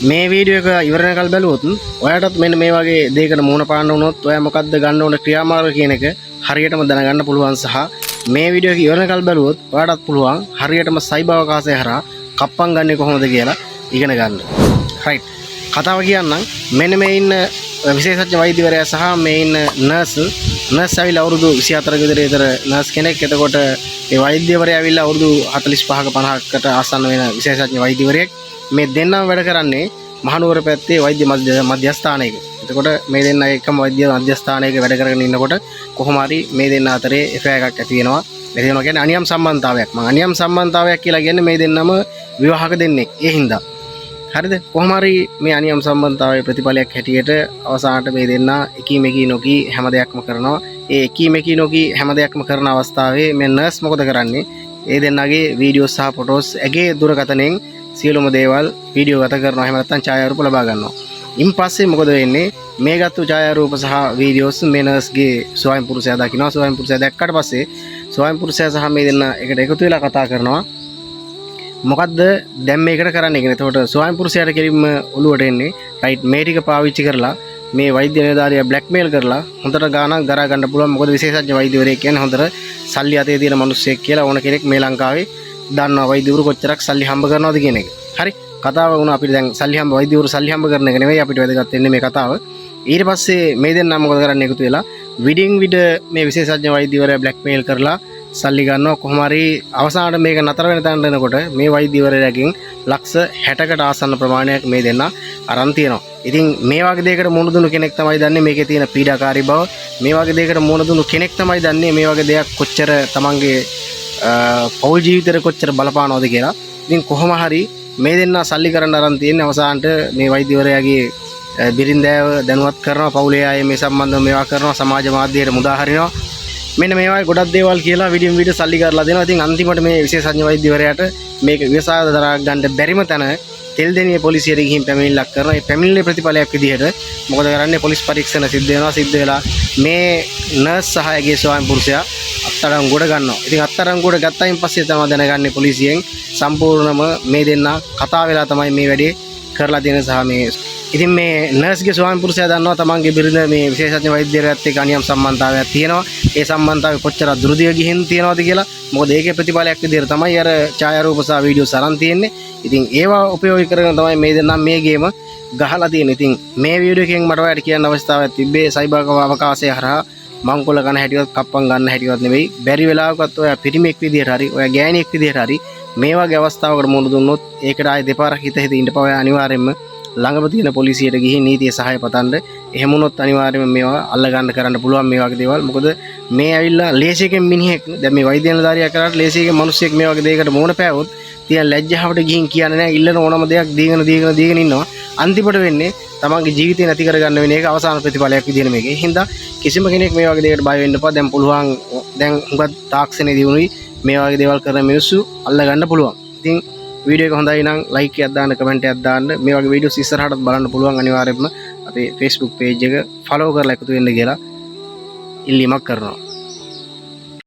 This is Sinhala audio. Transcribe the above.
මේ වීඩියෝ එක ඉවර වෙනකල් බැලුවොත් ඔයාලටත් මෙන්න මේ වගේ දෙයකට මුහුණ පාන්න වුණොත් ඔයා මොකද්ද ගන්න ඕන ක්‍රියාමාර්ග කියන එක හරියටම දැනගන්න පුළුවන් සහ මේ වීඩියෝ එක ඉවර වෙනකල් බැලුවොත් ඔයාලටත් පුළුවන් හරියටම සයිබර් අවකාශය හරහා කප්පම් ගන්නේ කොහොමද කියලා ඉගෙන ගන්න. රයිට්. කතාව කියන්නම්. මෙන්න මේ ඉන්න විශේෂඥ වෛද්‍යවරයා සහ මේ ඉන්න නර්ස් ඇවිල්ලා අවුරුදු 24ක විතර නර්ස් කෙනෙක්. එතකොට මේ වෛද්‍යවරයා ඇවිල්ලා අවුරුදු 45ක 50කට ආසන්න වෙන විශේෂඥ වෛද්‍යවරයෙක්. මේ දෙන්නම වැඩ කරන්නේ මහනුවර පැත්තේ වෛද්‍ය මධ්‍යස්ථානයක. එතකොට මේ දෙන්න එකම වෛද්‍ය මධ්‍යස්ථානයක වැඩ කරගෙන ඉන්නකොට කොහොම හරි මේ දෙන්න අතරේ එෆෙයාර් එකක් ඇති වෙනවා. ඒ කියන්නේ අනියම් සම්බන්ධතාවයක්. මම අනියම් සම්බන්ධතාවයක් කියලා කියන්නේ මේ දෙන්නම විවාහක දෙන්නෙක්. ඒ හින්දා හරිද? කොහොම හරි මේ අනියම් සම්බන්ධතාවයේ ප්‍රතිඵලයක් හැටියට අවසානට මේ දෙන්න එකී මෙකී නොකී හැම දෙයක්ම කරනවා. ඒ එකී මෙකී නොකී හැම දෙයක්ම කරන අවස්ථාවේ මේ නර්ස් මොකද කරන්නේ? ඒ දෙන්නගේ වීඩියෝ සහ ෆොටෝස් ඇගේ දුරකථනයෙන් සියලුම දේවල් වීඩියෝ ගත කරනවා. එහෙම නැත්නම් ඡායාරූප ලබා ගන්නවා. ඉන් පස්සේ මොකද වෙන්නේ? මේ ගත්තු ඡායාරූප සහ වීඩියෝස් මේ නර්ස්ගේ ස්වයං පුරුෂයා දකිනවා. ස්වයං පුරුෂයා දැක්කට පස්සේ ස්වයං පුරුෂයා සහ මේ දෙන්න එකට එකතු වෙලා කතා කරනවා. මොකද්ද දැන් මේකට කරන්නේ කියලා. එතකොට ස්වයං පුරුෂයාට කෙලින්ම ඔලුවට එන්නේ රයිට් මේ ටික පාවිච්චි කරලා මේ වෛද්‍ය නිලධාරියා බ්ලැක්මේල් කරලා හොඳට ගාණක් දරා ගන්න පුළුවන්. මොකද විශේෂඥ වෛද්‍යවරයෙක් කියන්නේ හොඳට සල්ලි අතේ තියෙන මිනිස්සෙක් කියලා ඕන කෙනෙක් මේ ලංකාවේ දන්නවා වෛද්‍යවරු කොච්චරක් සල්ලි හම්බ කරනවද කියන එක. හරි. කතාව වුණා අපිට දැන් වෛද්‍යවරු සල්ලි හම්බ කරන එක නෙවෙයි අපිට වැදගත් වෙන්නේ මේ කතාව. ඊට පස්සේ මේ දෙන්නා මොකද කරන්නේ එකතු වෙලා විඩින් විඩ මේ විශේෂඥ වෛද්‍යවරයා බ්ලැක්මේල් කරලා සල්ලි ගන්නවා. කොහොම හරි අවසානට මේක නතර වෙන තැනට එනකොට මේ වෛද්‍යවරයාගෙන් ලක්ෂ 60කට ආසන්න ප්‍රමාණයක් මේ දෙන්නා අරන් තියනවා. ඉතින් මේ වගේ දෙයකට මුහුණ දුන්නු කෙනෙක් තමයි දන්නේ මේකේ තියෙන පීඩාකාරී බව. මේ වගේ දෙයකට මුහුණ දුන්නු කෙනෙක් තමයි දන්නේ මේ වගේ දෙයක් කොච්චර තමන්ගේ පෞල් ජීවිතේට කොච්චර බලපානවද කියලා. ඉතින් කොහොම හරි මේ දෙන්නා සල්ලි කරන්න අරන් තියෙන්නේ අවසානට මේ වෛද්‍යවරයාගේ බිරින්දෑව දැනුවත් කරනවා. පවුලේ අය මේ සම්බන්ධව මේවා කරනවා. සමාජ මාධ්‍යයට මුදා හරිනවා. මෙන්න මේවායි ගොඩක් දේවල් කියලා විඩින් විඩ සල්ලි කරලා දෙනවා. ඉතින් අන්තිමට මේ විශේෂඥ වෛද්‍යවරයාට මේක විසාද දරා ගන්න බැරිම තැන තෙල්දෙනිය පොලිසියට ගිහින් පැමිණිල්ලක් කරනවා. ඒ පැමිණිල්ලේ ප්‍රතිඵලයක් විදිහට මොකද කරන්නේ? පොලිස් පරීක්ෂණ සිද්ධ වෙලා මේ නර්ස් සහායකගේ ස්වයං පුරුෂයා අත්අඩංගුවට ගන්නවා. ඉතින් අත්අඩංගුවට ගත්තයින් පස්සේ තමයි දැනගන්නේ පොලිසියෙන් සම්පූර්ණම මේ දෙන්නා කතා වෙලා තමයි මේ වැඩේ කරලා තියෙන සහ මේ ඉතින් මේ නර්ස්ගේ ස්වයං පුරුෂයා දන්නවා තමන්ගේ බිරිඳ මේ විශේෂඥ වෛද්‍යවරයාත් එක්ක අනියම් සම්බන්ධතාවයක් තියෙනවා. ඒ සම්බන්ධතාවය කොච්චර දුරදිග ගිහින් තියෙනවද කියලා. මොකද ඒකේ ප්‍රතිඵලයක් විදිහට තමයි අර ඡායාරූප සහ වීඩියෝස් අරන් තියෙන්නේ. ඉතින් ඒවා උපයෝගී කරගෙන තමයි මේ දෙන්නා මේ ගේම ගහලා තියෙන්නේ. ඉතින් මේ වීඩියෝ එකෙන් මට ඔයාලට කියන්න අවස්ථාවක් තිබ්බේ සයිබර් අවකාශය හරහා මංකොල්ල ගන්න හැටිවත් කප්පම් ගන්න හැටිවත් නෙවෙයි. බැරි වෙලාවකත් ඔයා පිටිමෙක් විදිහට හරි ඔයා ගෑණියෙක් විදිහට හරි මේ වගේ අවස්ථාවකට මුහුණ දුන්නොත් ඒකට ආයේ දෙපාරක් හිත ඉඳ පව අනිවාර්යයෙන්ම ළඟම තියෙන පොලිසියට ගිහින් නීතිය සහාය පතන්න. එහෙම වුණොත් අනිවාර්යයෙන්ම මේවා අල්ල කරන්න පුළුවන් මේ වගේ දේවල්. මොකද මේ ඇවිල්ලා ලේසියකින් මිනිහෙක් දැන් මේ වෛද්‍ය නිලධාරියා කරාට ලේසියකින් මිනිස්සෙක් මේ වගේ දෙයකට මුහුණ පෑවොත් තියන ලැජ්ජාවට ගිහින් කියන්නේ නැහැ. ඉල්ලන ඕනම දෙයක් දීගෙන ඉන්නවා. අන්තිමට වෙන්නේ තමන්ගේ ජීවිතේ නැති කරගන්න වෙන එක අවසාන ප්‍රතිඵලයක් විදිහට මේකේ. ඒ හින්දා කිසිම කෙනෙක් මේ වගේ දෙයකට බය වෙන්න එපා. දැන් පුළුවන් දැන් හුඟක් තාක්ෂණයේ දිනුයි මේ වගේ දේවල් කරන මිනිස්සු අල්ල ගන්න පුළුවන්. ඉතින් වීඩියෝ එක හොඳයි නම් ලයික් එකක් දාන්න, කමෙන්ට් එකක් දාන්න. මේ වගේ වීඩියෝස් ඉස්සරහටත් බලන්න පුළුවන්. අනිවාර්යයෙන්ම අපේ Facebook page එක follow කරලා එකතු වෙන්න කියලා ඉල්ලීමක් කරනවා.